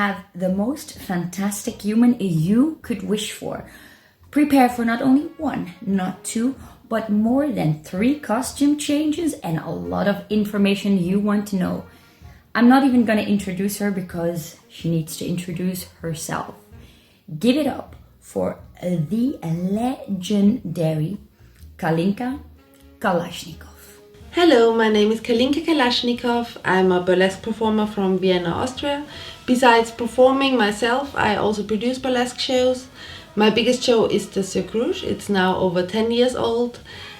have the most fantastic human you could wish for. Prepare for not only one, not two, but more than 3 costume changes and a lot of information you want to know. I'm not even going to introduce her because she needs to introduce herself. Give it up for the legendary Kalinka Kalashnikov. Hello, my name is Kalinka Kalashnikov. I'm a burlesque performer from Vienna, Austria. Besides performing myself, I also produce burlesque shows. My biggest show is the Cirque Rouge. It's now over 10 years old.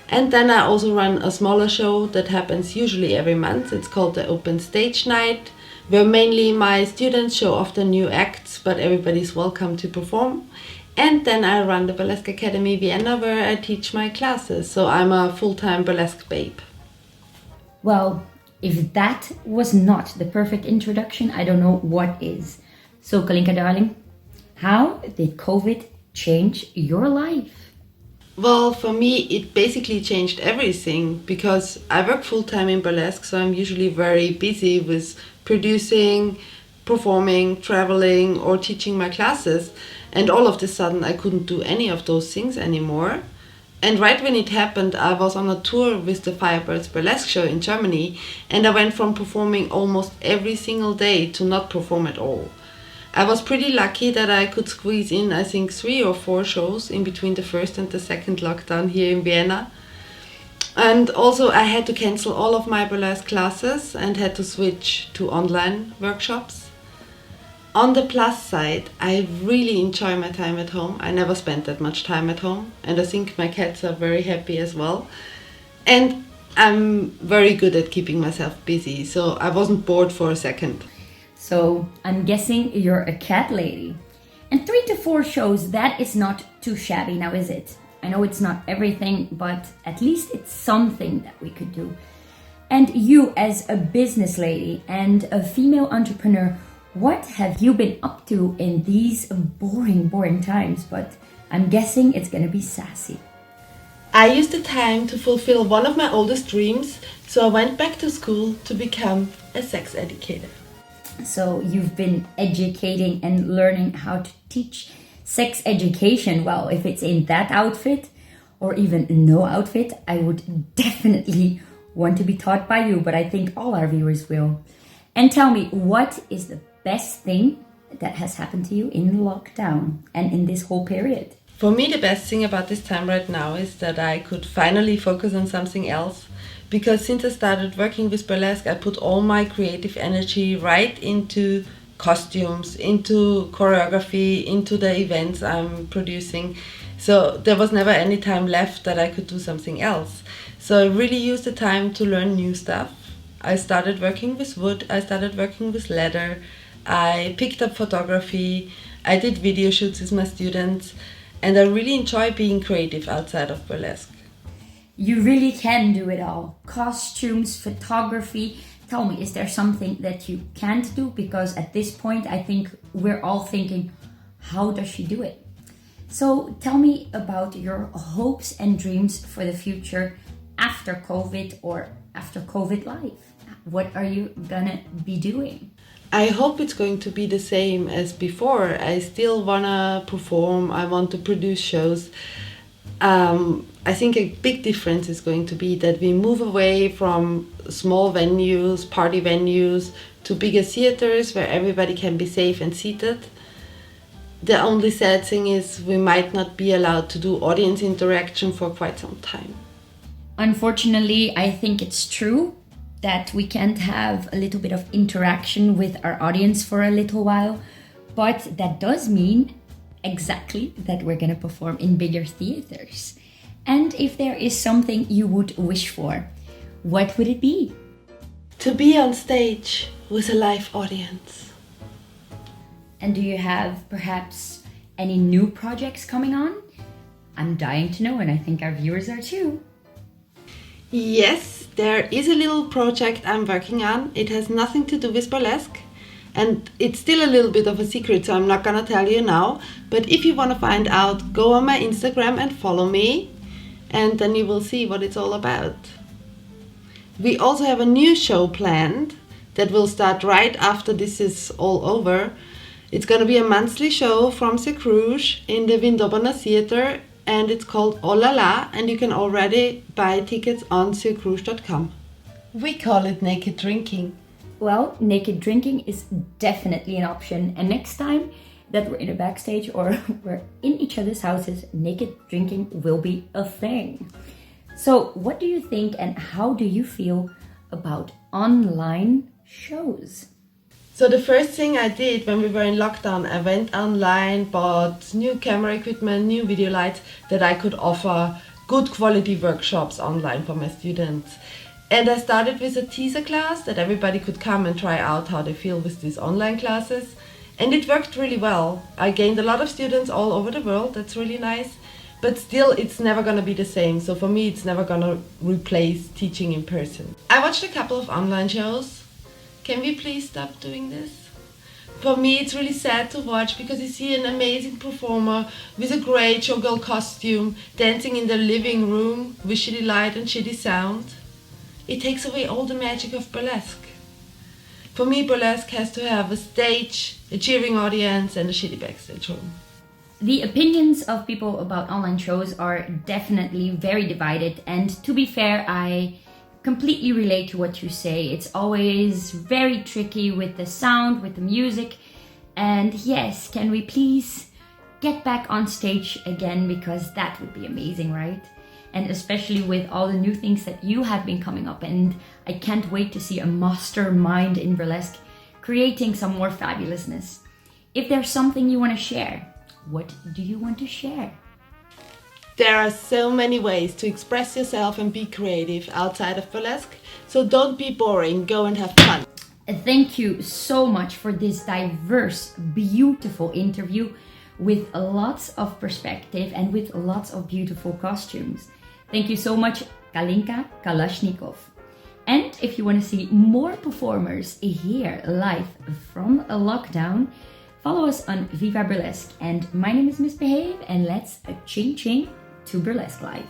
And then I also run a smaller show that happens usually every month. It's called the Open Stage Night, where mainly my students show off the new acts, but everybody's welcome to perform. And then I run the Burlesque Academy Vienna, where I teach my classes. So I'm a full-time burlesque babe. Well, if that was not the perfect introduction, I don't know what is. So, Kalinka darling, how did COVID change your life? Well, for me, it basically changed everything because I work full-time in burlesque, so I'm usually very busy with producing, performing, traveling, or teaching my classes. And all of a sudden, I couldn't do any of those things anymore. And right when it happened, I was on a tour with the Firebirds Burlesque show in Germany, and I went from performing almost every single day to not perform at all. I was pretty lucky that I could squeeze in, I think, 3 or 4 shows in between the first and the second lockdown here in Vienna. And also I had to cancel all of my burlesque classes and had to switch to online workshops. On the plus side, I really enjoy my time at home. I never spent that much time at home, and I think my cats are very happy as well. And I'm very good at keeping myself busy, so I wasn't bored for a second. So, I'm guessing you're a cat lady. And 3 to 4 shows, that is not too shabby now, is it? I know it's not everything, but at least it's something that we could do. And you, as a business lady and a female entrepreneur, what have you been up to in these boring times? But I'm guessing it's gonna be sassy. I used the time to fulfill one of my oldest dreams, so I went back to school to become a sex educator. So you've been educating and learning how to teach sex education. Well, if it's in that outfit or even no outfit, I would definitely want to be taught by you, but I think all our viewers will. And tell me, what is the best thing that has happened to you in lockdown and in this whole period? For me, the best thing about this time right now is that I could finally focus on something else. Because since I started working with burlesque, I put all my creative energy right into costumes, into choreography, into the events I'm producing. So there was never any time left that I could do something else. So I really used the time to learn new stuff. I started working with wood, I started working with leather, I picked up photography, I did video shoots with my students, and I really enjoy being creative outside of burlesque. You really can do it all. Costumes, photography. Tell me, is there something that you can't do? Because at this point, I think we're all thinking, how does she do it? So tell me about your hopes and dreams for the future after COVID or after COVID life. What are you gonna be doing? I hope it's going to be the same as before. I still wanna perform, I want to produce shows. I think a big difference is going to be that we move away from small venues, party venues, to bigger theaters where everybody can be safe and seated. The only sad thing is we might not be allowed to do audience interaction for quite some time. Unfortunately, I think it's true that we can't have a little bit of interaction with our audience for a little while, but that does mean exactly that we're gonna perform in bigger theaters. And if there is something you would wish for, what would it be? To be on stage with a live audience. And do you have perhaps any new projects coming on? I'm dying to know, and I think our viewers are too. Yes, there is a little project I'm working on. It has nothing to do with burlesque. And it's still a little bit of a secret, so I'm not gonna tell you now. But if you wanna find out, go on my Instagram and follow me. And then you will see what it's all about. We also have a new show planned that will start right after this is all over. It's going to be a monthly show from Secrouge in the Vindobana Theatre, and it's called Oh La La, and you can already buy tickets on secrouge.com. We call it naked drinking. Well, naked drinking is definitely an option, and next time that we're in a backstage or we're in each other's houses, naked drinking will be a thing. So what do you think and how do you feel about online shows? So the first thing I did when we were in lockdown, I went online, bought new camera equipment, new video lights, that I could offer good quality workshops online for my students. And I started with a teaser class that everybody could come and try out how they feel with these online classes. And it worked really well. I gained a lot of students all over the world, that's really nice. But still, it's never gonna be the same. So for me, it's never gonna replace teaching in person. I watched a couple of online shows. Can we please stop doing this? For me, it's really sad to watch because you see an amazing performer with a great showgirl costume dancing in their living room with shitty light and shitty sound. It takes away all the magic of burlesque. For me, burlesque has to have a stage, a cheering audience, and a shitty backstage room. The opinions of people about online shows are definitely very divided, and to be fair, I completely relate to what you say. It's always very tricky with the sound, with the music, and yes, can we please get back on stage again, because that would be amazing, right? And especially with all the new things that you have been coming up, and I can't wait to see a mastermind in burlesque creating some more fabulousness. If there's something you want to share, what do you want to share? There are so many ways to express yourself and be creative outside of burlesque, so don't be boring, go and have fun. Thank you so much for this diverse, beautiful interview with lots of perspective and with lots of beautiful costumes. Thank you so much, Kalinka Kalashnikov. And if you want to see more performers here live from a lockdown, follow us on Viva Burlesque. And my name is Miss Behave, and let's ching ching to Burlesque Live.